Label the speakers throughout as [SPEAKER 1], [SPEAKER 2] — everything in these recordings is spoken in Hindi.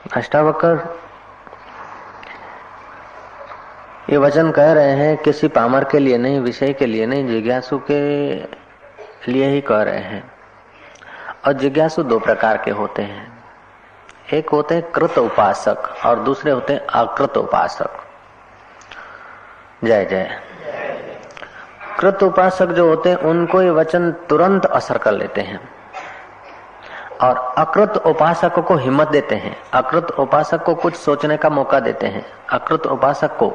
[SPEAKER 1] अष्टावक्र ये वचन कह रहे हैं, किसी पामर के लिए नहीं, विषय के लिए नहीं, जिज्ञासु के लिए ही कह रहे हैं। और जिज्ञासु दो प्रकार के होते हैं, एक होते हैं कृत उपासक और दूसरे होते हैं अकृत उपासक। जय जय। कृत उपासक जो होते हैं उनको ये वचन तुरंत असर कर लेते हैं और अकृत उपासक को हिम्मत देते हैं, अकृत उपासक को कुछ सोचने का मौका देते हैं, अकृत उपासक को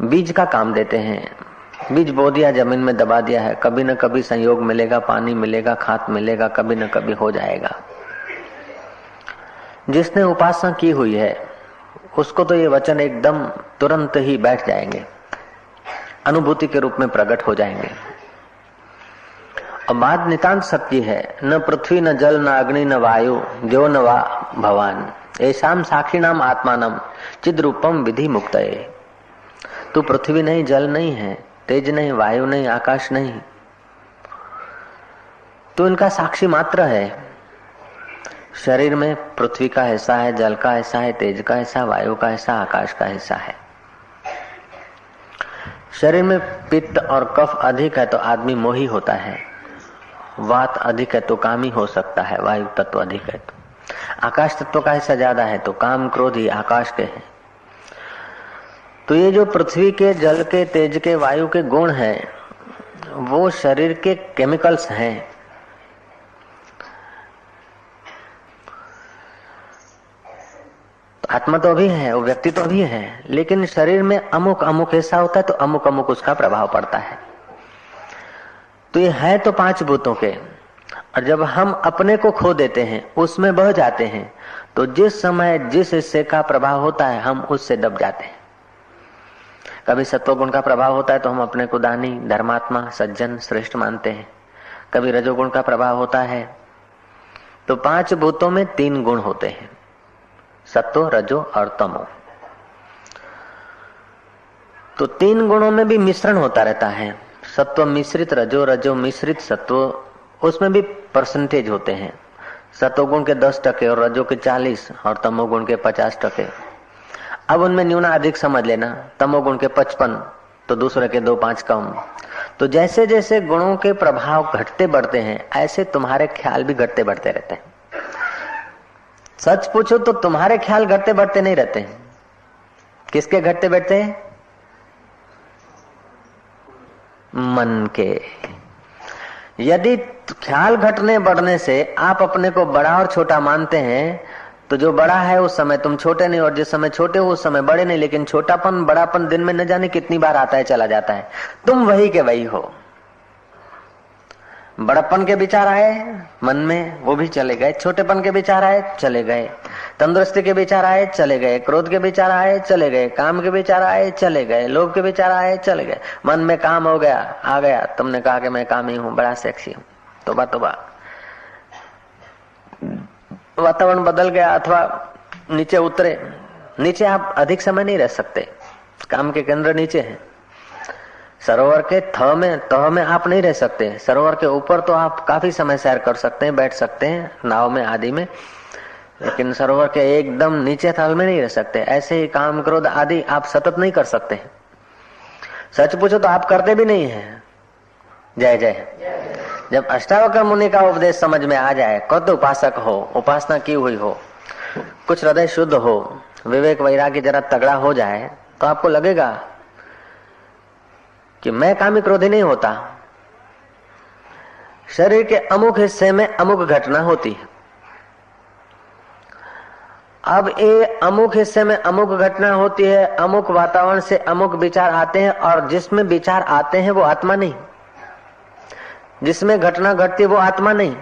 [SPEAKER 1] बीज का काम देते हैं। बीज बो दिया, जमीन में दबा दिया है, कभी न कभी संयोग मिलेगा, पानी मिलेगा, खाद मिलेगा, कभी न कभी हो जाएगा। जिसने उपासना की हुई है उसको तो ये वचन एकदम तुरंत ही बैठ जाएंगे, अनुभूति के रूप में प्रकट हो जाएंगे। और बात नितांत सत्य है, न पृथ्वी न जल न अग्नि न वायु जो न वा भवान ऐसाम साक्षिणाम आत्मानम चिद रूपम विधि मुक्तये। तू पृथ्वी नहीं, जल नहीं है, तेज नहीं, वायु नहीं, आकाश नहीं, तू इनका साक्षी मात्र है। शरीर में पृथ्वी का हिस्सा है, जल का हिस्सा है, तेज का हिस्सा, वायु का हिस्सा, आकाश का हिस्सा है। शरीर में पित्त और कफ अधिक है तो आदमी मोही होता है, वात अधिक है तो कामी हो सकता है, वायु तत्व अधिक है तो। आकाश तत्व का हिस्सा ज्यादा है तो काम क्रोध ही आकाश के हैं। तो ये जो पृथ्वी के, जल के, तेज के, वायु के गुण हैं वो शरीर के केमिकल्स हैं। आत्मा तो अभी है, वो व्यक्ति तो अभी है, लेकिन शरीर में अमुक अमुक हिस्सा होता है तो अमुक अमुक उसका प्रभाव पड़ता है। तो ये है तो पांच भूतों के, और जब हम अपने को खो देते हैं, उसमें बह जाते हैं, तो जिस समय जिस हिस्से का प्रभाव होता है हम उससे दब जाते हैं। कभी सत्वगुण का प्रभाव होता है तो हम अपने को दानी, धर्मात्मा, सज्जन, श्रेष्ठ मानते हैं। कभी रजोगुण का प्रभाव होता है तो पांच भूतों में तीन गुण होते हैं, सत्व, रजो और तमो। तो तीन गुणों में भी मिश्रण होता रहता है, सत्व मिश्रित रजो, रजो मिश्रित सत्व, उसमें भी परसेंटेज होते हैं। सत्वगुण के 10% और रजो के 40 और तमोगुण के 50%। अब उनमें न्यूना अधिक समझ लेना, तमोगुण के 55 तो दूसरे के 2-5 कम। तो जैसे जैसे गुणों के प्रभाव घटते बढ़ते हैं ऐसे तुम्हारे ख्याल भी घटते बढ़ते रहते हैं। सच पूछो तो तुम्हारे ख्याल घटते बढ़ते नहीं रहते हैं। किसके घटते बढ़ते हैं? मन के। यदि ख्याल घटने बढ़ने से आप अपने को बड़ा और छोटा मानते हैं तो जो बड़ा है उस समय तुम छोटे नहीं, और जिस समय छोटे हो उस समय बड़े नहीं। लेकिन छोटापन बड़ापन दिन में न जाने कितनी बार आता है चला जाता है, तुम वही के वही हो। बड़प्पन के विचार आए मन में, वो भी चले गए। छोटेपन के विचार आए, चले गए। तंदुरुस्ती के विचार आए, चले गए। क्रोध के विचार आए, चले गए। काम के विचार आए, चले गए। लोभ के विचार आए, चले गए। मन में काम हो गया, आ गया, तुमने कहा कि मैं कामी हूं, बड़ा सेक्सी हूं, तोबा तोबा। वातावरण बदल गया अथवा नीचे उतरे। नीचे आप अधिक समय नहीं रह सकते, काम के केंद्र नीचे है। सरोवर के तह में आप नहीं रह सकते। सरोवर के ऊपर तो आप काफी समय सैर कर सकते हैं, बैठ सकते हैं नाव में आदि में, लेकिन सरोवर के एकदम नीचे थल में नहीं रह सकते। ऐसे ही काम क्रोध आदि आप सतत नहीं कर सकते। सच पूछो तो आप करते भी नहीं है। जय जय। जब अष्टावक्र मुनि का उपदेश समझ में आ जाए, खुद उपासक हो, उपासना की हुई हो, कुछ हृदय शुद्ध हो, विवेक वैराग्य जरा तगड़ा हो जाए, तो आपको लगेगा कि मैं कामी क्रोधी नहीं होता। शरीर के अमुक हिस्से में अमुक घटना होती है। अब ये अमुक हिस्से में अमुक घटना होती है, अमुक वातावरण से अमुक विचार आते हैं, और जिसमें विचार आते हैं वो आत्मा नहीं, जिसमें घटना घटती है वो आत्मा नहीं,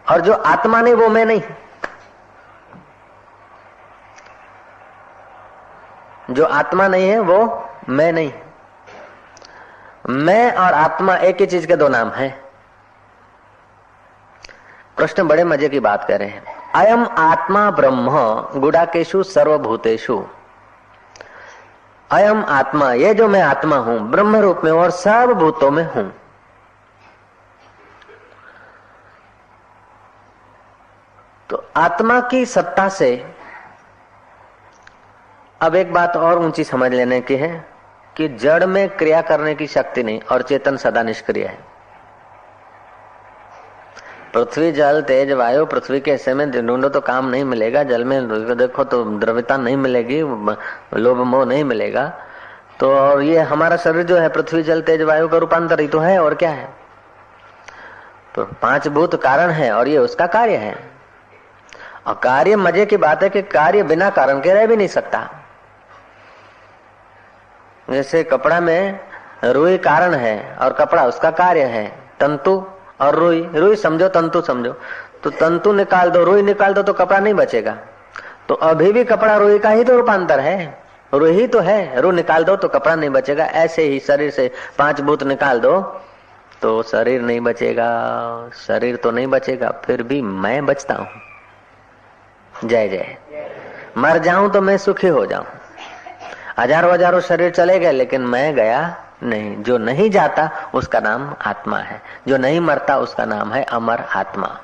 [SPEAKER 1] और जो आत्मा नहीं वो मैं नहीं। जो आत्मा नहीं है वो मैं नहीं। मैं और आत्मा एक ही चीज के दो नाम है। कृष्ण बड़े मजे की बात कर रहे हैं। अयम आत्मा ब्रह्म गुडाकेशु सर्वभूतेषु। अयम आत्मा, ये जो मैं आत्मा हूं, ब्रह्म रूप में और सब भूतों में हूं। तो आत्मा की सत्ता से अब एक बात और ऊंची समझ लेने की है कि जड़ में क्रिया करने की शक्ति नहीं और चेतन सदा निष्क्रिय है। पृथ्वी जल तेज वायु, पृथ्वी के हिस्से में ढूंढो तो काम नहीं मिलेगा, जल में देखो तो द्रव्यता नहीं मिलेगी, लोभ मोह नहीं मिलेगा। तो और ये हमारा शरीर जो है पृथ्वी जल तेज वायु का रूपांतर ही तो है, और क्या है। तो 5 भूत कारण है और ये उसका कार्य है। और कार्य, मजे की बात है कि कार्य बिना कारण के रह भी नहीं सकता। जैसे कपड़ा में रुई कारण है और कपड़ा उसका कार्य है। तंतु और रुई, रुई समझो तंतु समझो, तो तंतु निकाल दो रुई निकाल दो तो कपड़ा नहीं बचेगा। तो अभी भी कपड़ा रुई का ही तो रूपांतर है, रुई ही तो है। रुई निकाल दो तो कपड़ा नहीं बचेगा। ऐसे ही शरीर से 5 भूत निकाल दो तो शरीर नहीं बचेगा। शरीर तो नहीं बचेगा, फिर भी मैं बचता हूं। जय जय। मर जाऊं तो मैं सुखी हो जाऊं। हजारों हजारों शरीर चले गए लेकिन मैं गया नहीं। जो नहीं जाता उसका नाम आत्मा है, जो नहीं मरता उसका नाम है अमर आत्मा।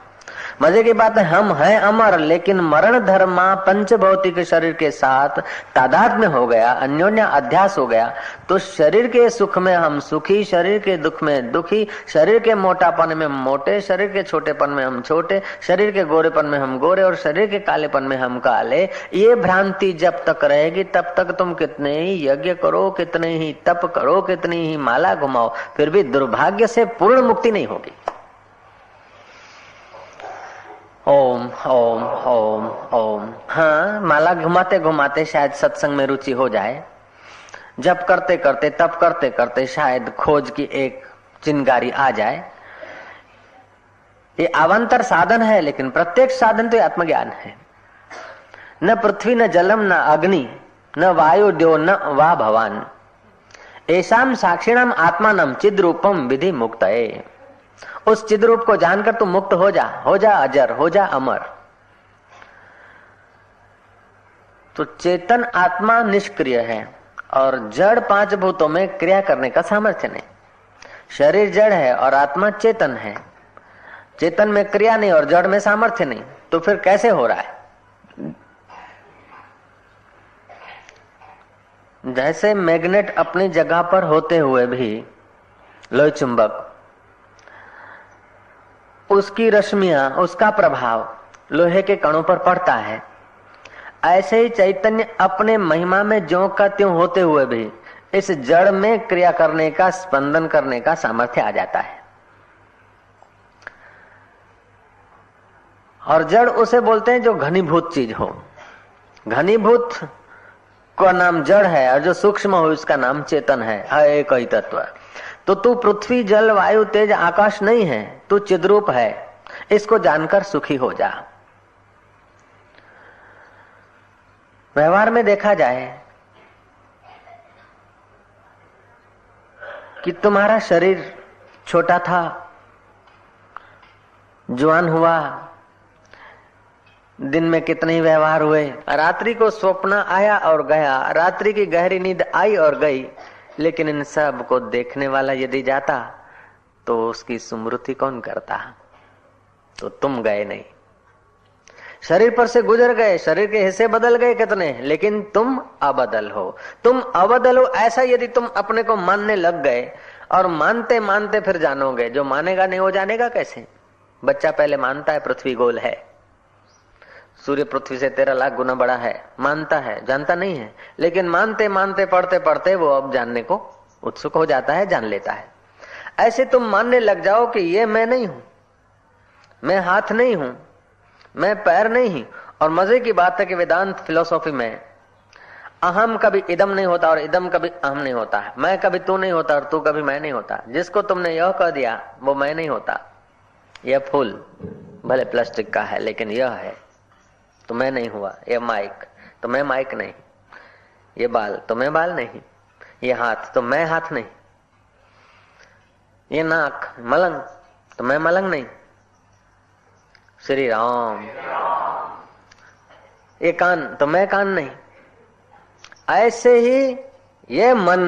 [SPEAKER 1] मजे की बात है, हम हैं अमर, लेकिन मरण धर्मा पंच भौतिक शरीर के साथ तादात्म्य हो गया, अन्योन्य अध्यास हो गया। तो शरीर के सुख में हम सुखी, शरीर के दुख में दुखी, शरीर के मोटापन में मोटे, शरीर के छोटेपन में हम छोटे, शरीर के गोरेपन में हम गोरे और शरीर के कालेपन में हम काले। ये भ्रांति जब तक रहेगी तब तक तुम कितने ही यज्ञ करो, कितने ही तप करो, कितनी ही माला घुमाओ, फिर भी दुर्भाग्य से पूर्ण मुक्ति नहीं होगी। ओम ओम ओम ओम। हाँ, माला घुमाते घुमाते शायद सत्संग में रुचि हो जाए। जप करते करते, तप करते करते शायद खोज की एक चिंगारी आ जाए। ये अवान्तर साधन है, लेकिन प्रत्यक्ष साधन तो आत्मज्ञान है। न पृथ्वी न जलम न अग्नि न वायु द्यो न वा भवान, ऐसाम साक्षिणाम आत्मानम चिद रूपम विधि मुक्तये। उस चिद रूप को जानकर तू मुक्त हो जा अजर, हो जा अमर। तो चेतन आत्मा निष्क्रिय है और जड़ 5 भूतों में क्रिया करने का सामर्थ्य नहीं। शरीर जड़ है और आत्मा चेतन है। चेतन में क्रिया नहीं और जड़ में सामर्थ्य नहीं, तो फिर कैसे हो रहा है। जैसे मैग्नेट अपनी जगह पर होते हुए भी लोह चुंबक, उसकी रश्मियां, उसका प्रभाव लोहे के कणों पर पड़ता है, ऐसे ही चैतन्य अपने महिमा में ज्यों का त्यों होते हुए भी इस जड़ में क्रिया करने का, स्पंदन करने का सामर्थ्य आ जाता है। और जड़ उसे बोलते हैं जो घनीभूत चीज हो। घनीभूत का नाम जड़ है और जो सूक्ष्म हो उसका नाम चेतन है, एक ही तत्व। तो तू पृथ्वी जल वायु तेज आकाश नहीं है, तू चिद्रूप है। इसको जानकर सुखी हो जा। व्यवहार में देखा जाए कि तुम्हारा शरीर छोटा था, जवान हुआ, दिन में कितने ही व्यवहार हुए, रात्रि को स्वप्न आया और गया, रात्रि की गहरी नींद आई और गई, लेकिन इन सब को देखने वाला यदि जाता तो उसकी स्मृति कौन करता। तो तुम गए नहीं, शरीर पर से गुजर गए, शरीर के हिस्से बदल गए कितने, लेकिन तुम अबदल हो। तुम अबदल हो ऐसा यदि तुम अपने को मानने लग गए, और मानते मानते फिर जानोगे। जो मानेगा नहीं वो जानेगा कैसे। बच्चा पहले मानता है पृथ्वी गोल है, सूर्य पृथ्वी से 13 लाख गुना बड़ा है, मानता है, जानता नहीं है। लेकिन मानते मानते पढ़ते पढ़ते वो अब जानने को उत्सुक हो जाता है, जान लेता है। ऐसे तुम मानने लग जाओ कि ये मैं नहीं हूं, मैं हाथ नहीं हूं, मैं पैर नहीं हूं। और मजे की बात है कि वेदांत फिलोसॉफी में अहम कभी इदम नहीं होता और इदम कभी अहम नहीं होता है। मैं कभी तू नहीं होता और तू कभी मैं नहीं होता। जिसको तुमने यह कह दिया वो मैं नहीं होता। यह फूल भले प्लास्टिक का है लेकिन यह है, तो मैं नहीं हुआ। यह माइक तो मैं माइक नहीं, ये बाल तो मैं बाल नहीं, ये हाथ तो मैं हाथ नहीं, ये नाक मलंग तो मैं मलंग नहीं। श्री राम। ये कान तो मैं कान नहीं। ऐसे ही ये मन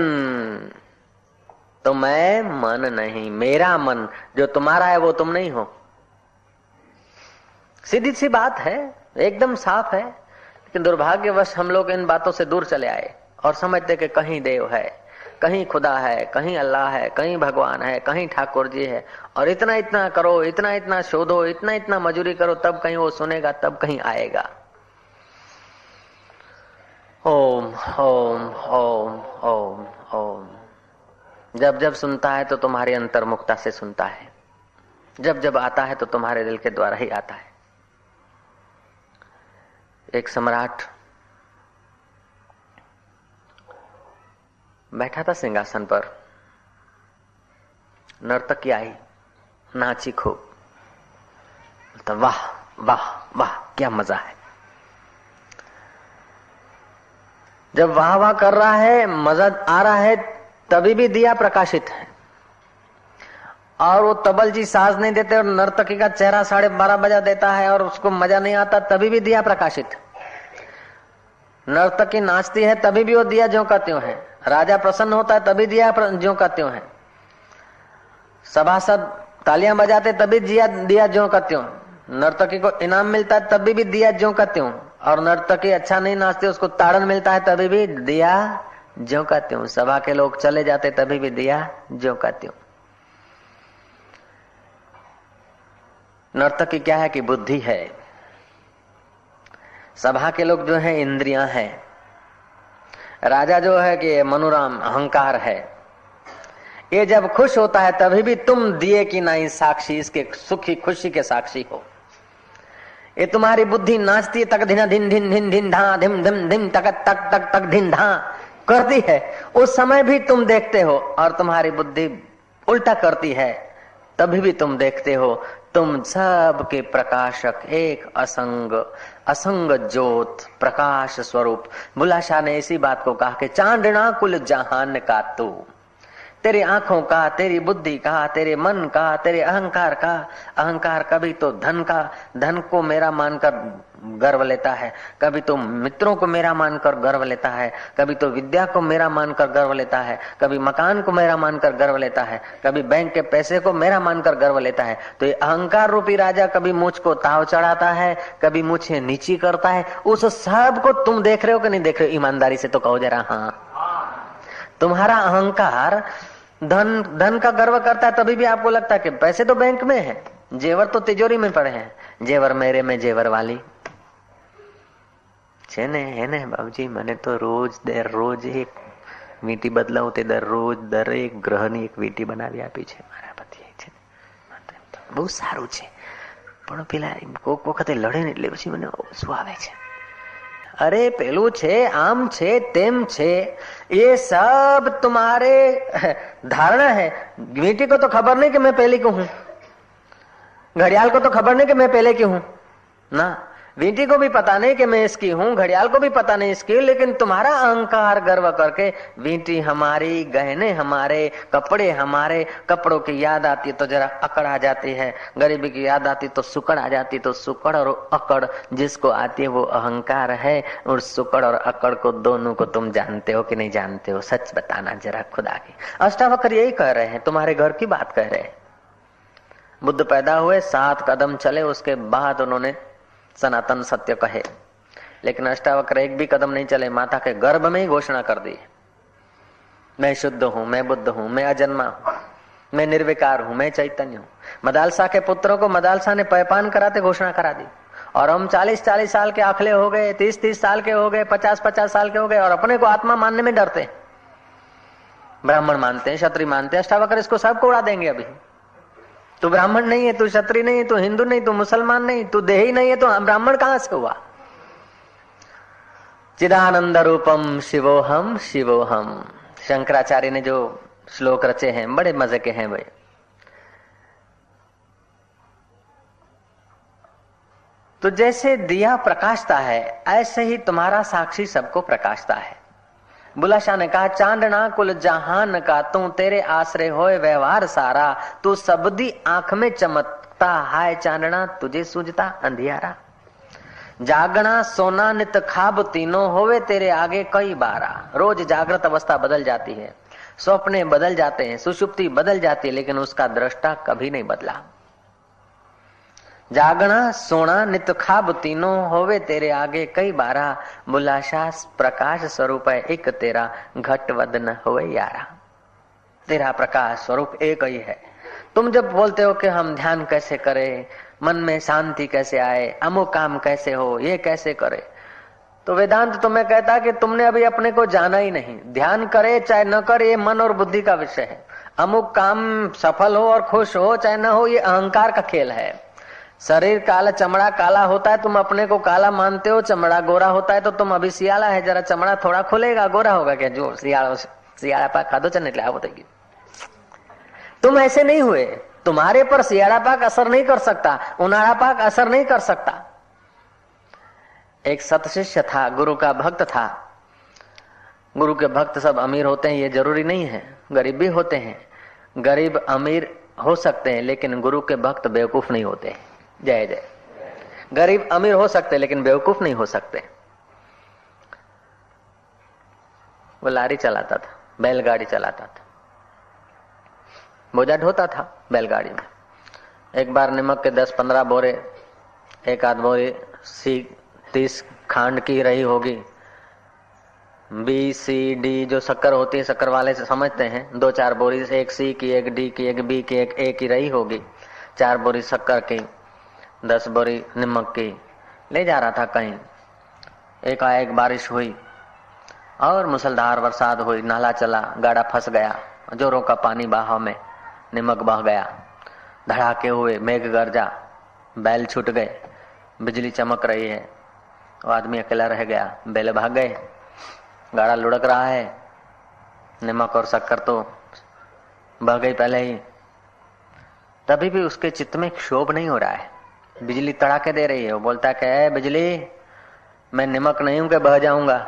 [SPEAKER 1] तो मैं मन नहीं, मेरा मन जो तुम्हारा है वो तुम नहीं हो। सीधी सी बात है, एकदम साफ है। लेकिन दुर्भाग्यवश हम लोग इन बातों से दूर चले आए और समझते कि कहीं देव है, कहीं खुदा है, कहीं अल्लाह है, कहीं भगवान है, कहीं ठाकुर जी है, और इतना इतना करो, इतना इतना शोधो, इतना इतना मजूरी करो, तब कहीं वो सुनेगा, तब कहीं आएगा। ओम ओम ओम ओम ओम। जब जब सुनता है तो तुम्हारी अंतर्मुखता से सुनता है, जब जब आता है तो तुम्हारे दिल के द्वारा ही आता है। एक सम्राट बैठा था सिंहासन पर, नर्तकी आई, नाची खूब, तो वाह वाह वाह क्या मजा है। जब वाह वाह कर रहा है, मजा आ रहा है, तभी भी दिया प्रकाशित है, और वो तबल जी साज नहीं देते और नर्तकी का चेहरा 12:30 बजा देता है और उसको मजा नहीं आता, तभी भी दिया प्रकाशित। नर्तकी नाचती है तभी भी वो दिया ज्यों का त्यों है। राजा प्रसन्न होता है तभी दिया ज्यों का त्यों है। सभासद तालियां बजाते तभी दिया ज्यों का त्यों। नर्तकी को इनाम मिलता है तभी भी दिया ज्यों का त्यों, और नर्तकी अच्छा नहीं नाचते उसको ताड़न मिलता है तभी भी दिया ज्यों का त्यों। सभा के लोग चले जाते तभी भी दिया ज्यों का त्यों। नर्तकी क्या है कि बुद्धि है, सभा के लोग जो है इंद्रियां है, राजा जो है कि मनोराम अहंकार है। ये जब खुश होता है तभी भी तुम दिए की नहीं साक्षी, इसके सुखी खुशी के साक्षी हो। ये तुम्हारी बुद्धि नाचती है, तक धिन धिन धिन धिन धिन धा धिम धिम धिम तक तक तक तक धिन धा करती है, उस समय भी तुम देखते हो, और तुम्हारी बुद्धि उल्टा करती है तभी भी तुम देखते हो। तुम सब के प्रकाशक एक असंग ज्योत प्रकाश स्वरूप। बुल्ला शाह ने इसी बात को कहा कि चांदना कुल जहान का तू, तेरी आंखों का, तेरी बुद्धि का, तेरे मन का, तेरे अहंकार का। अहंकार कभी तो धन का, धन को मेरा मानकर गर्व लेता है, कभी तो मित्रों को मेरा मानकर गर्व लेता है, कभी तो विद्या को मेरा मानकर गर्व लेता है, कभी मकान को मेरा मानकर गर्व लेता है, कभी बैंक के पैसे को मेरा मानकर गर्व लेता है। तो ये अहंकार रूपी राजा कभी मुझ को ताव चढ़ाता है, कभी मुझे नीची करता है। उस सब को तुम देख रहे हो कि नहीं देख रहे हो? ईमानदारी से तो कहो जरा। हाँ, तुम्हारा अहंकार धन का गर्व करता है तभी भी आपको लगता है कि पैसे तो बैंक में है, जेवर तो तिजोरी में पड़े हैं, जेवर मेरे में जेवर वाली છે ને એને બાબુજી મને તો રોજ એક વીંટી બદલાવું તે દરેક ગ્રહની એક વીંટી બનાવી આપી છે મારા પતિએ છે। બહુ સારું છે, પણ પેલા કોક વખતે લડે ને એટલે પછી મને શું આવે છે, अरे पेलू छे, आम छे, तेम छे, ये सब तुम्हारे धारणा है। वींटी को तो खबर नहीं कि मैं पहले क्यों हूं, घड़ियाल को तो खबर नहीं कि मैं पहले क्यों हूं ना, वींटी को भी पता नहीं कि मैं इसकी हूं, घड़ियाल को भी पता नहीं इसकी, लेकिन तुम्हारा अहंकार गर्व करके वींटी हमारी, गहने हमारे, कपड़े हमारे, कपड़ों की याद आती तो जरा अकड़ आ जाती है, गरीबी की याद आती तो सुकड़ आ जाती, तो सुकड़ और अकड़ जिसको आती है वो अहंकार है। और सुकड़ और अकड़ को दोनों को तुम जानते हो कि नहीं जानते हो? सच बताना जरा खुदा की। अष्टावक्र यही कह रहे हैं, तुम्हारे घर की बात कह रहे हैं। बुद्ध पैदा हुए, 7 कदम चले, उसके बाद उन्होंने सनातन सत्य कहे, लेकिन अष्टावक्र एक भी कदम नहीं चले, माता के गर्भ में ही घोषणा कर दी, मैं शुद्ध हूं, मैं बुद्ध हूं, मैं अजन्मा हूं, मैं निर्विकार हूं, मैं चैतन्य हूं। मदालसा के पुत्रों को मदालसा ने पैपान कराते घोषणा करा दी, और हम 40-40 साल के आखले हो गए, 30-30 साल के हो गए, 50-50 साल के हो गए, और अपने को आत्मा मानने में डरते हैं। ब्राह्मण मानते हैं, क्षत्रिय मानते हैं, अष्टावक्र इसको सबको उड़ा देंगे। अभी तू ब्राह्मण नहीं है, तू क्षत्रिय नहीं है, तू हिंदू नहीं, तू मुसलमान नहीं, तू देही नहीं है, तो ब्राह्मण कहां से हुआ? चिदानंद रूपम शिवोहम शिवोहम, शंकराचार्य ने जो श्लोक रचे हैं बड़े मजे के हैं भाई। तो जैसे दिया प्रकाशता है, ऐसे ही तुम्हारा साक्षी सबको प्रकाशता है। बुल्ला शाह ने कहा, चांदना कुल जहान का तू, तेरे आश्रय होए व्यवहार सारा, तू सबदी आंख में चमकता, हाय चांदना तुझे सूझता अंधियारा। जागना सोना नित खाब तीनों, होवे तेरे आगे कई बारा। रोज जागृत अवस्था बदल जाती है, स्वप्ने बदल जाते हैं, सुषुप्ति बदल जाती है, लेकिन उसका दृष्टा कभी नहीं बदला। जागना सोना नित खाब तीनों होवे तेरे आगे कई बारा बुलाशा प्रकाश स्वरूप है एक तेरा घट वदन होवे यारा। तेरा प्रकाश स्वरूप एक ही है। तुम जब बोलते हो कि हम ध्यान कैसे करें, मन में शांति कैसे आए, अमुक काम कैसे हो, ये कैसे करे, तो वेदांत तुम्हें कहता है कि तुमने अभी अपने को जाना ही नहीं। ध्यान करे चाहे न करे ये मन और बुद्धि का विषय है। अमुक काम सफल हो और खुश हो चाहे न हो ये अहंकार का खेल है। शरीर काला, चमड़ा काला होता है, तुम अपने को काला मानते हो, चमड़ा गोरा होता है तो तुम अभी सियाला है, जरा चमड़ा थोड़ा खुलेगा गोरा होगा क्या? जो सियाड़ा पाक खादो चने बताइए। तुम ऐसे नहीं हुए, तुम्हारे पर सियाड़ा पाक असर नहीं कर सकता, उनाड़ा पाक असर नहीं कर सकता। एक सतशिष्य था, गुरु का भक्त था। गुरु के भक्त सब अमीर होते हैं ये जरूरी नहीं है, गरीब भी होते हैं। गरीब अमीर हो सकते हैं लेकिन गुरु के भक्त बेवकूफ नहीं होते। जय जय। गरीब अमीर हो सकते हैं लेकिन बेवकूफ नहीं हो सकते। वो लारी चलाता था, बैलगाड़ी चलाता था, बोझा ढोता था बैलगाड़ी में। एक बार नमक के 10-15 बोरे, एक आध बोरी सी 30 खांड की रही होगी। बी सी डी जो शक्कर होती है, शक्कर वाले से समझते हैं, 2-4 बोरी, एक सी की, एक डी की, एक बी की, एक ए की रही होगी। 4 बोरी शक्कर की, 10 बोरी नमक की ले जा रहा था कहीं। एकाएक बारिश हुई और मुसलधार बरसात हुई, नाला चला, गाड़ा फंस गया, जोरों का पानी बहाव में नमक बह गया। धड़ाके हुए, मेघ गरजा, बैल छूट गए, बिजली चमक रही है। वो आदमी अकेला रह गया, बैल भाग गए, गाड़ा लुढ़क रहा है, नमक और शक्कर तो बह गई पहले ही। तभी भी उसके चित्त में क्षोभ नहीं हो रहा है। बिजली तड़ाके दे रही है। वो बोलता है, बिजली मैं नमक नहीं हूं कि बह जाऊंगा,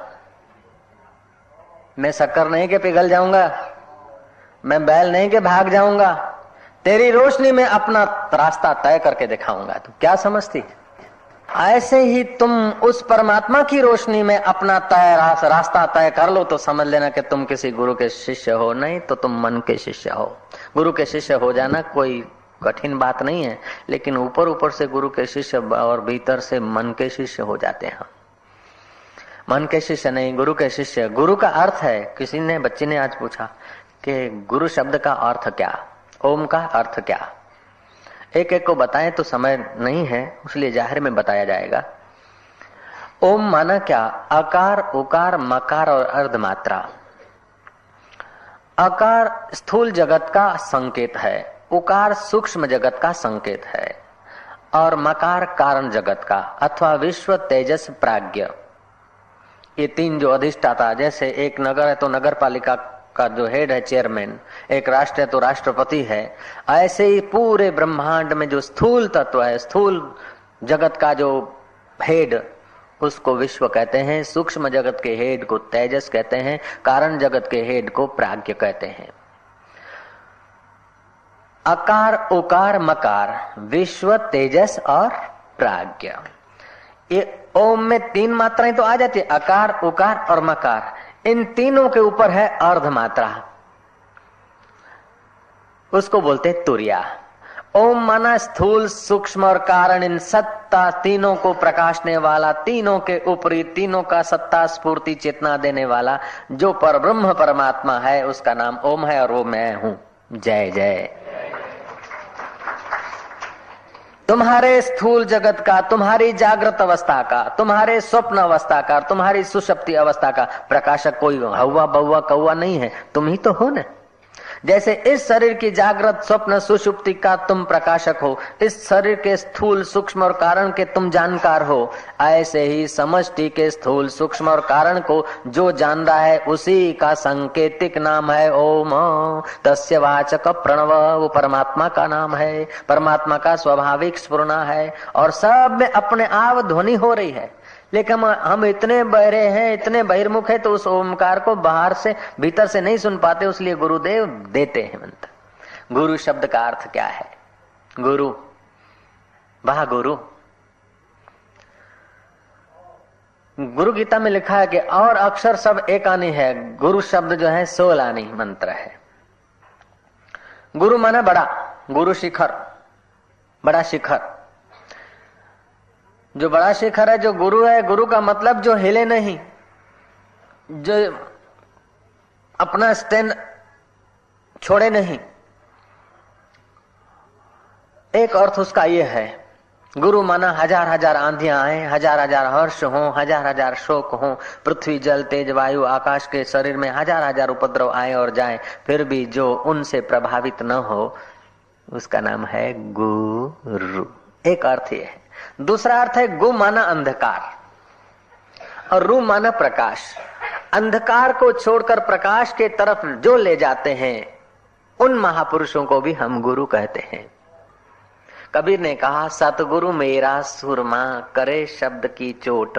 [SPEAKER 1] मैं शक्कर नहीं के पिघल जाऊंगा, मैं बैल नहीं के भाग जाऊंगा, तेरी रोशनी में अपना रास्ता तय करके दिखाऊंगा। तू क्या समझती? ऐसे ही तुम उस परमात्मा की रोशनी में अपना रास्ता तय कर लो तो समझ लेना कि तुम किसी गुरु के शिष्य हो, नहीं तो तुम मन के शिष्य हो। गुरु के शिष्य हो जाना कोई कठिन बात नहीं है, लेकिन ऊपर ऊपर से गुरु के शिष्य और भीतर से मन के शिष्य हो जाते हैं। मन के शिष्य नहीं, गुरु के शिष्य। गुरु का अर्थ है, किसी ने, बच्ची ने आज पूछा कि गुरु शब्द का अर्थ क्या, ओम का अर्थ क्या। एक एक को बताएं तो समय नहीं है, इसलिए जाहिर में बताया जाएगा। ओम माना क्या? अकार, उकार, मकार और अर्धमात्रा। अकार स्थूल जगत का संकेत है, उकार सूक्ष्म जगत का संकेत है और मकार कारण जगत का अथवा विश्व तेजस प्राज्ञ। ये 3 जो अधिष्ठाता, जैसे एक नगर है तो नगर पालिका का जो हेड है चेयरमैन, एक राष्ट्र है तो राष्ट्रपति है, ऐसे ही पूरे ब्रह्मांड में जो स्थूल तत्व है, स्थूल जगत का जो हेड, उसको विश्व कहते हैं। सूक्ष्म जगत के हेड को तेजस कहते हैं, कारण जगत के हेड को प्राज्ञ कहते हैं। अकार, उकार, मकार, विश्व, तेजस और प्राज्ञ। ये ओम में 3 मात्राएं तो आ जाती है, अकार, उकार और मकार। इन तीनों के ऊपर है अर्ध मात्रा, उसको बोलते तुर्या। ओम माना स्थूल, सूक्ष्म और कारण, इन सत्ता तीनों को प्रकाशने वाला, तीनों के ऊपरी, तीनों का सत्ता स्फूर्ति चेतना देने वाला जो पर ब्रह्म परमात्मा है, उसका नाम ओम है और वो मैं हूं। जय जय। तुम्हारे स्थूल जगत का, तुम्हारी जागृत अवस्था का, तुम्हारे स्वप्न अवस्था का, तुम्हारी सुषुप्ति अवस्था का प्रकाशक कोई हवा बउवा कौवा नहीं है, तुम ही तो हो ना। जैसे इस शरीर की जागृत, स्वप्न, सुषुप्ति का तुम प्रकाशक हो, इस शरीर के स्थूल, सूक्ष्म और कारण के तुम जानकार हो, ऐसे ही समष्टि के स्थूल, सूक्ष्म और कारण को जो जान रहा है उसी का सांकेतिक नाम है ओम। तस्य वाचक प्रणव, वो परमात्मा का नाम है, परमात्मा का स्वाभाविक स्फुरना है और सब में अपने आप ध्वनि हो रही है। लेकिन हम इतने बहरे हैं, इतने बहिर्मुख है, तो उस ओमकार को बाहर से भीतर से नहीं सुन पाते, इसलिए गुरुदेव देते हैं मंत्र। गुरु शब्द का अर्थ क्या है? गुरु, वाह गुरु। गुरु गीता में लिखा है कि और अक्षर सब एक आनी है, गुरु शब्द जो है 16 आनी मंत्र है। गुरु माना बड़ा, गुरु शिखर, बड़ा शिखर। जो बड़ा शिखर है, जो गुरु है, गुरु का मतलब जो हिले नहीं, जो अपना स्टैंड छोड़े नहीं। एक अर्थ उसका ये है, गुरु माना हजार हजार आंधियां आए, हजार हजार हर्ष हो, हजार हजार शोक हो, पृथ्वी जल तेज वायु आकाश के शरीर में हजार हजार उपद्रव आए और जाए, फिर भी जो उनसे प्रभावित न हो, उसका नाम है गुरु। एक अर्थ ये है। दूसरा अर्थ है गु माना अंधकार और रू माना प्रकाश। अंधकार को छोड़कर प्रकाश के तरफ जो ले जाते हैं, उन महापुरुषों को भी हम गुरु कहते हैं। कबीर ने कहा, सतगुरु मेरा सुरमा करे शब्द की चोट,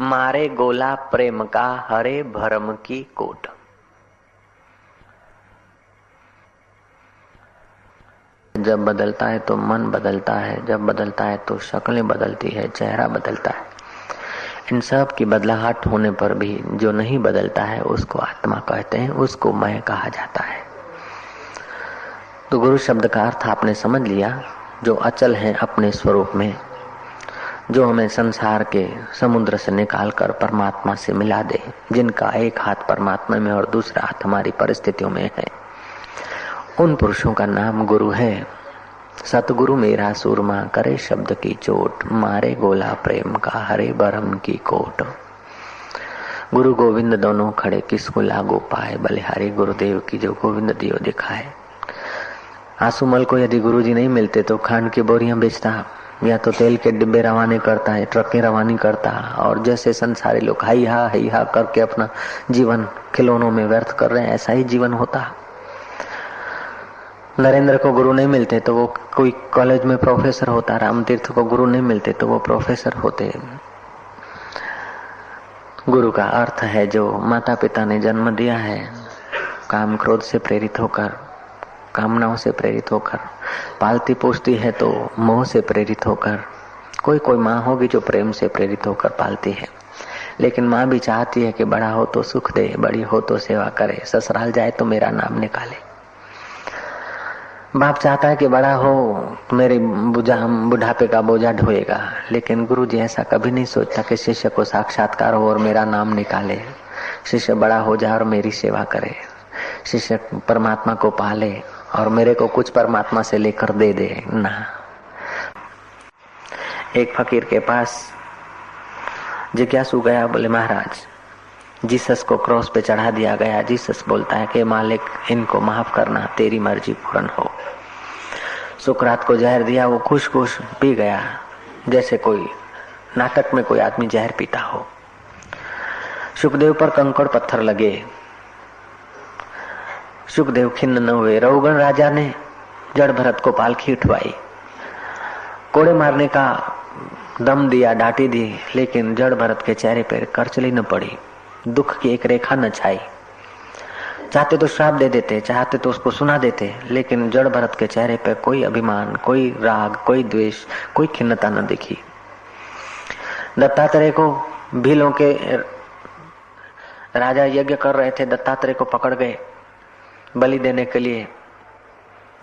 [SPEAKER 1] मारे गोला प्रेम का हरे भरम की कोट। जब बदलता है तो मन बदलता है, जब बदलता है तो शक्लें बदलती है, चेहरा बदलता है। इन सब की बदलाहट होने पर भी जो नहीं बदलता है उसको आत्मा कहते हैं, उसको मैं कहा जाता है। तो गुरु शब्द का अर्थ आपने समझ लिया। जो अचल है अपने स्वरूप में, जो हमें संसार के समुद्र से निकालकर परमात्मा से मिला दे, जिनका एक हाथ परमात्मा में और दूसरा हाथ हमारी परिस्थितियों में है, उन पुरुषों का नाम गुरु है। सतगुरु मेरा सूरमा करे शब्द की चोट, मारे गोला प्रेम का हरे बरम की कोट। गुरु गोविंद दोनों खड़े किसको लागू पाए, बलिहारी गुरुदेव की जो गोविंद दियो दिखाए। आंसूमल को यदि गुरुजी नहीं मिलते तो खांड की बोरियां बेचता, या तो तेल के डिब्बे रवाने करता है, ट्रकें रवानी करता, और जैसे संसारी लोग हाई हा करके अपना जीवन खिलौनों में व्यर्थ कर रहे हैं, ऐसा ही जीवन होता। नरेंद्र को गुरु नहीं मिलते तो वो कोई कॉलेज में प्रोफेसर होता, रामतीर्थ को गुरु नहीं मिलते तो वो प्रोफेसर होते। गुरु का अर्थ है जो माता पिता ने जन्म दिया है, काम क्रोध से प्रेरित होकर, कामनाओं से प्रेरित होकर, पालती पोसती है तो मोह से प्रेरित होकर। कोई कोई माँ होगी जो प्रेम से प्रेरित होकर पालती है, लेकिन माँ भी चाहती है कि बड़ा हो तो सुख दे, बड़ी हो तो सेवा करे, ससुराल जाए तो मेरा नाम निकाले। बाप चाहता है कि बड़ा हो मेरे बुढ़ापे का बोझा ढोएगा, लेकिन गुरु जी ऐसा कभी नहीं सोचता कि शिष्य को साक्षात्कार हो और मेरा नाम निकाले, शिष्य बड़ा हो जाए और मेरी सेवा करे, शिष्य परमात्मा को पाले और मेरे को कुछ परमात्मा से लेकर दे दे ना। एक फकीर के पास जिज्ञासु गया, बोले महाराज जीसस को क्रॉस पे चढ़ा दिया गया। जीसस बोलता है कि मालिक इनको माफ करना, तेरी मर्जी पूर्ण हो। सुकरात को जहर दिया, वो खुश खुश पी गया, जैसे कोई नाटक में कोई आदमी जहर पीता हो। सुखदेव पर कंकड़ पत्थर लगे, सुखदेव खिन्न न हुए। रघुगण राजा ने जड़ भरत को पालखी उठवाई, कोड़े मारने का दम दिया, डांटी दी, लेकिन जड़ भरत के चेहरे पर करचली न पड़ी, दुख की एक रेखा न छाई। चाहते तो श्राप दे देते, चाहते तो उसको सुना देते, लेकिन जड़ भरत के चेहरे पर कोई अभिमान, कोई राग, कोई द्वेष, कोई खिन्नता न दिखी। दत्तात्रेय को भीलों के राजा यज्ञ कर रहे थे, दत्तात्रेय को पकड़ गए बलि देने के लिए।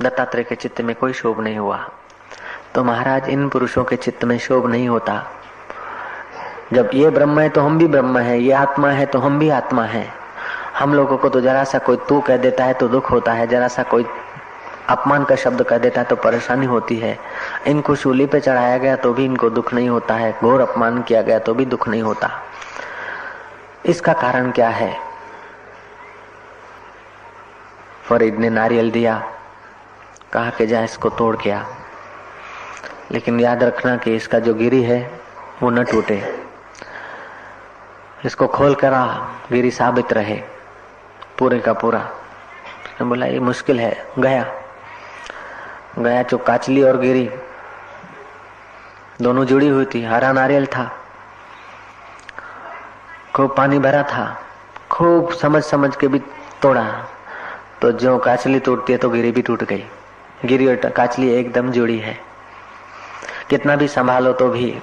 [SPEAKER 1] दत्तात्रेय के चित्त में कोई शोभ नहीं हुआ। तो महाराज इन पुरुषों के चित्त में शोभ नहीं होता। जब ये ब्रह्म है तो हम भी ब्रह्म है, ये आत्मा है तो हम भी आत्मा है। हम लोगों को तो जरा सा कोई तू कह देता है तो दुख होता है, जरा सा कोई अपमान का शब्द कह देता है तो परेशानी होती है। इनको शूली पे चढ़ाया गया तो भी इनको दुख नहीं होता है, घोर अपमान किया गया तो भी दुख नहीं होता। इसका कारण क्या है? फरीद ने नारियल दिया, कहा कि जा इसको तोड़ के आ, लेकिन याद रखना कि इसका जो गिरी है वो न टूटे, इसको खोल कर आ, गिरी साबित रहे पूरे का पूरा। उसने बोला ये मुश्किल है। गया जो काचली और गिरी दोनों जुड़ी हुई थी, हरा नारियल था, खूब पानी भरा था, खूब समझ समझ के भी तोड़ा, तो जो काचली टूटती है तो गिरी भी टूट गई। गिरी और काचली एकदम जुड़ी है, कितना भी संभालो तो भी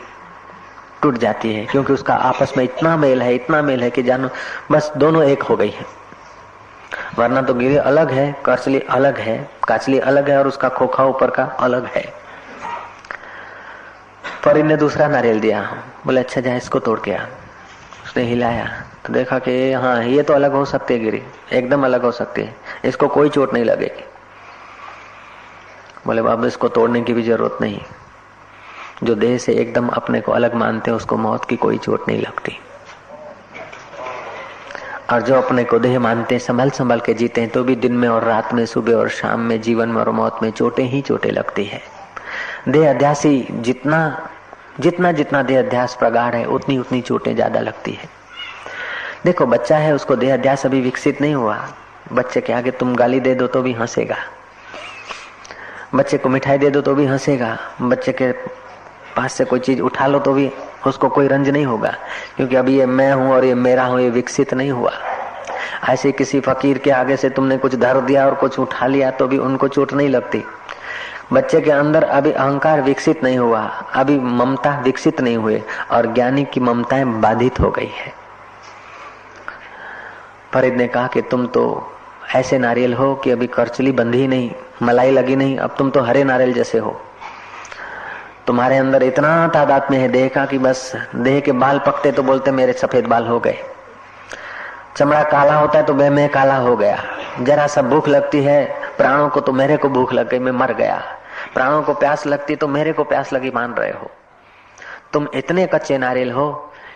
[SPEAKER 1] टूट जाती है, क्योंकि उसका आपस में इतना मेल है कि जानो बस दोनों एक हो गई है। वरना तो गिरी अलग है, काचली अलग है, काचली अलग है और उसका खोखा ऊपर का अलग है। फरीद ने दूसरा नारियल दिया। बोले अच्छा जा इसको तोड़ के आ। उसने हिलाया तो देखा कि हाँ ये तो अलग हो सकती है गिरी, एकदम अलग हो सकती है, इसको कोई चोट नहीं लगेगी। बोले बाबा इसको तोड़ने की भी जरूरत नहीं, जो देह से एकदम अपने को अलग मानते हैं उसको मौत की कोई चोट नहीं लगती, और जो अपने को देह मानते हैं संभल संभल के जीते हैं तो भी दिन में और रात में, सुबह और शाम में, जीवन में और मौत में चोटें ही चोटें लगती है। देह अध्यासी जितना जितना जितना देह अध्यास प्रगाढ़ है उतनी उतनी चोटें ज्यादा लगती है। देखो बच्चा है, उसको देह अध्यास अभी विकसित नहीं हुआ। बच्चे के आगे तुम गाली दे दो तो भी हंसेगा, बच्चे को मिठाई दे दो तो भी हंसेगा, बच्चे के पास से कोई चीज उठा लो तो भी उसको कोई रंज नहीं होगा, क्योंकि अभी ये मैं हूं और ये मेरा हूं, ये विकसित नहीं हुआ। ऐसे किसी फकीर के आगे से तुमने कुछ धर दिया और कुछ उठा लिया तो भी उनको चोट नहीं लगती। बच्चे के अंदर अभी अहंकार विकसित नहीं हुआ, अभी ममता विकसित नहीं हुए, और ज्ञानी की ममताएं बाधित हो गई है। फरीद ने कहा कि तुम तो ऐसे नारियल हो कि अभी करचली बंधी नहीं, मलाई लगी नहीं, अब तुम तो हरे नारियल जैसे हो। तुम्हारे अंदर इतना तादाद में है देह का कि बस देह के बाल पकते तो बोलते मेरे सफेद बाल हो गए, चमड़ा काला होता है तो मैं काला हो गया, जरा सा भूख लगती है प्राणों को तो मेरे को भूख लग गई, मैं मर गया, प्राणों को प्यास लगती तो मेरे को प्यास लगी मान रहे हो। तुम इतने कच्चे नारियल हो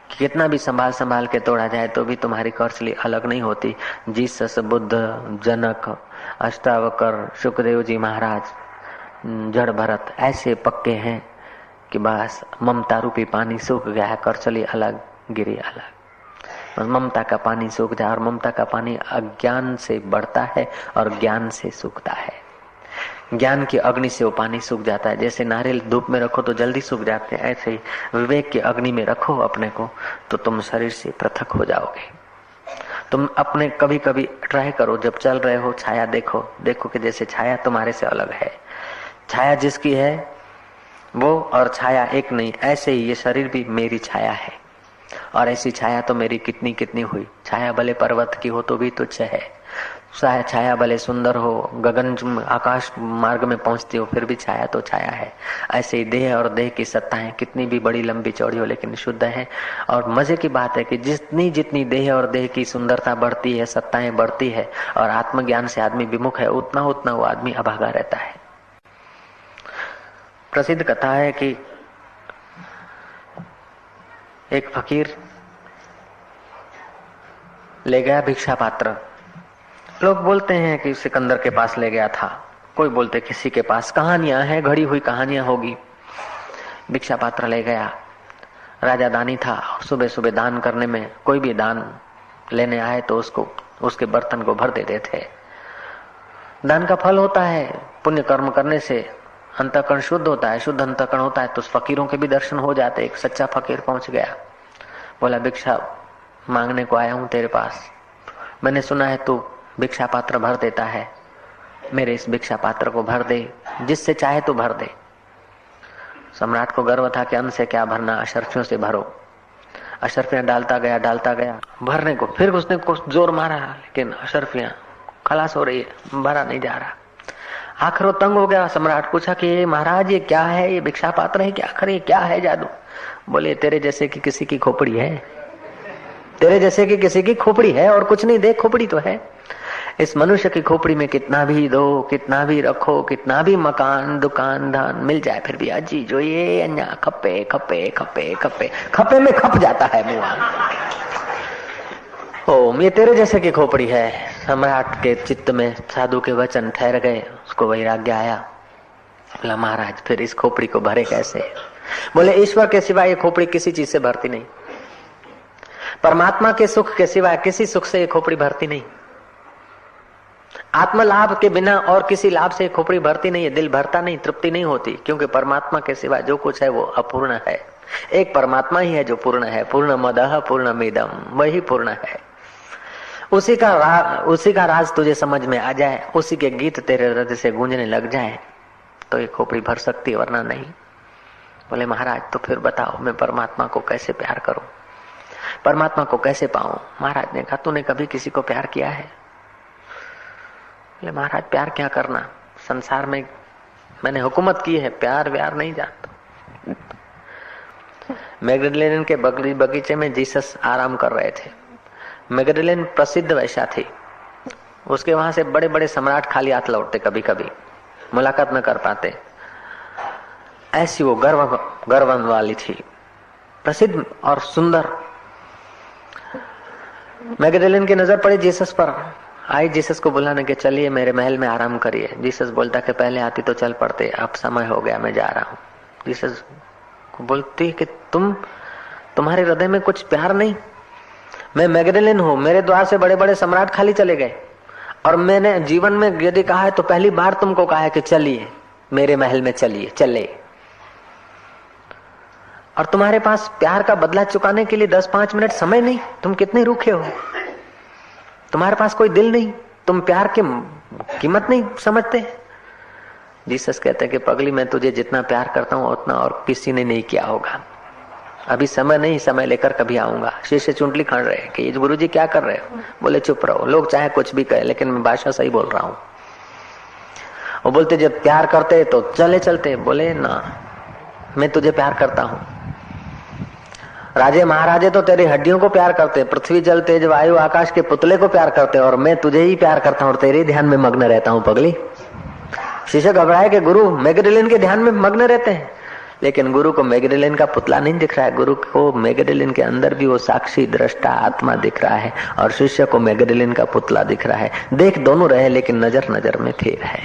[SPEAKER 1] कि कितना भी संभाल संभाल के तोड़ा जाए तो भी तुम्हारी करचली अलग नहीं होती। जीसस, बुद्ध, जनक, अष्टावकर, सुखदेव जी महाराज, जड़ भरत ऐसे पक्के हैं कि बस ममता रूपी पानी सूख गया है, करचली अलग, गिरी अलग। ममता का पानी सूख जाए, और ममता का पानी अज्ञान से बढ़ता है और ज्ञान से सूखता है। ज्ञान की अग्नि से वो पानी सूख जाता है। जैसे नारियल धूप में रखो तो जल्दी सूख जाते हैं, ऐसे ही विवेक की अग्नि में रखो अपने को तो तुम शरीर से पृथक हो जाओगे। तुम अपने कभी कभी ट्राई करो, जब चल रहे हो छाया देखो, देखो कि जैसे छाया तुम्हारे से अलग है। छाया जिसकी है वो और छाया एक नहीं, ऐसे ही ये शरीर भी मेरी छाया है, और ऐसी छाया तो मेरी कितनी कितनी हुई। छाया भले पर्वत की हो तो भी तुच्छ है, छाया भले सुंदर हो, गगन आकाश मार्ग में पहुंचती हो, फिर भी छाया तो छाया है। ऐसे ही देह और देह की सत्ताएं कितनी भी बड़ी लंबी चौड़ी हो लेकिन शुद्ध है। और मजे की बात है कि जितनी जितनी देह और देह की सुंदरता बढ़ती है, सत्ताएं बढ़ती है, और आत्मज्ञान से आदमी विमुख है, उतना उतना वो आदमी अभागा रहता है। प्रसिद्ध कथा है कि एक फकीर ले गया भिक्षा पात्र। लोग बोलते हैं कि सिकंदर के पास ले गया था, कोई बोलते किसी के पास, कहानियां हैं, घड़ी हुई कहानियां होगी। भिक्षा पात्र ले गया, राजा दानी था, सुबह सुबह दान करने में कोई भी दान लेने आए तो उसको उसके बर्तन को भर देते थे। दान का फल होता है, पुण्य कर्म करने से अंतःकरण शुद्ध होता है, शुद्ध अंतःकरण होता है तो फकीरों के भी दर्शन हो जाते। एक सच्चा फकीर पहुंच गया, बोला भिक्षा मांगने को आया हूं तेरे पास, मैंने सुना है तू भिक्षा पात्र भर देता है, मेरे इस भिक्षा पात्र को भर दे, जिससे चाहे तो भर दे। सम्राट को गर्व था कि अन्न से क्या भरना, अशर्फियों से भरो। अशर्फियां डालता गया भरने को, फिर उसने कुछ जोर मारा लेकिन अशर्फियां खलास हो रही है, भरा नहीं जा रहा। आखिर वो तंग हो गया, सम्राट पूछा कि महाराज ये क्या है, ये भिक्षा पात्र है क्या, आखिर ये क्या है जादू। बोले तेरे जैसे कि किसी की खोपड़ी है, तेरे जैसे कि किसी की खोपड़ी है और कुछ नहीं, देख खोपड़ी तो है। इस मनुष्य की खोपड़ी में कितना भी दो, कितना भी रखो, कितना भी मकान दुकान धान मिल जाए, फिर भी अजी जो ये अन्या खपे खपे खपे खपे खपे में खप जाता है मुआ। ओम, ये तेरे जैसे की खोपड़ी है। सम्राट के चित्त में साधु के वचन ठहर गए, उसको वैराग्य आया। बोला महाराज फिर इस खोपड़ी को भरे कैसे। बोले ईश्वर के सिवा ये खोपड़ी किसी चीज से भरती नहीं, परमात्मा के सुख के सिवा किसी सुख से ये खोपड़ी भरती नहीं, आत्म लाभ के बिना और किसी लाभ से खोपड़ी भरती नहीं है, दिल भरता नहीं, तृप्ति नहीं होती, क्योंकि परमात्मा के सिवा जो कुछ है वो अपूर्ण है। एक परमात्मा ही है जो पूर्ण है, पूर्ण मदः पूर्णमिदं, वही पूर्ण है। उसी का राज तुझे समझ में आ जाए, उसी के गीत तेरे हृदय से गूंजने लग जाए तो ये खोपड़ी भर सकती है, वरना नहीं। बोले महाराज तो फिर बताओ मैं परमात्मा को कैसे प्यार करूं, परमात्मा को कैसे पाऊं। महाराज ने कहा तूने कभी किसी को प्यार किया है। बोले महाराज प्यार क्या करना, संसार में मैंने हुकूमत की है, प्यार व्यार नहीं जानता। मैगडलेन के बगीचे में जीसस आराम कर रहे थे। मैगडलेन प्रसिद्ध वैश्या थी। उसके वहां से बड़े बड़े सम्राट खाली हाथ लौटते, कभी कभी मुलाकात न कर पाते। ऐसी वो गर्व वाली थी, प्रसिद्ध और सुंदर। मैगडलेन की नजर पड़ी जीसस पर। आई जीसस को बुलाने के, चलिए मेरे महल में आराम करिए। जीसस बोलता कि पहले आती तो चल पड़ते, अब समय हो गया, मैं जा रहा हूँ। जीसस को बोलती कि तुम्हारे हृदय में कुछ प्यार नहीं? मैं मैगडलेन हूँ, मेरे द्वार से बड़े बड़े सम्राट खाली चले गए, और मैंने जीवन में यदि कहा है तो पहली बार तुमको कहा है कि चलिए मेरे महल में, चले। और तुम्हारे पास प्यार का बदला चुकाने के लिए 10-5 मिनट समय नहीं? तुम कितने रूखे हो, तुम्हारे पास कोई दिल नहीं, तुम प्यार की कीमत नहीं समझते। जीसस कहते हैं कि पगली, मैं तुझे जितना प्यार करता हूं उतना और किसी ने नहीं किया होगा। अभी समय नहीं, समय लेकर कभी आऊंगा। शिष्य चुंटली खड़ रहे कि गुरुजी क्या कर रहे हो? बोले चुप रहो, लोग चाहे कुछ भी कहे, लेकिन मैं भाषा सही बोल रहा हूं। वो बोलते जब प्यार करते तो चले चलते। बोले ना, मैं तुझे प्यार करता हूं। राजे महाराजे तो तेरी हड्डियों को प्यार करते, पृथ्वी जल तेज वायु आकाश के पुतले को प्यार करते, और मैं तुझे ही प्यार करता हूं और तेरे ध्यान में मग्न रहता हूं पगली। शिष्य घबराए कि गुरु मैगडलेन के ध्यान में मग्न रहते हैं, लेकिन गुरु को मैगडलेन का पुतला नहीं दिख रहा है। गुरु को मैगडलेन के अंदर भी वो साक्षी दृष्टा आत्मा दिख रहा है, और शिष्य को मैगडलेन का पुतला दिख रहा है। देख दोनों रहे, लेकिन नजर नजर में फेर है।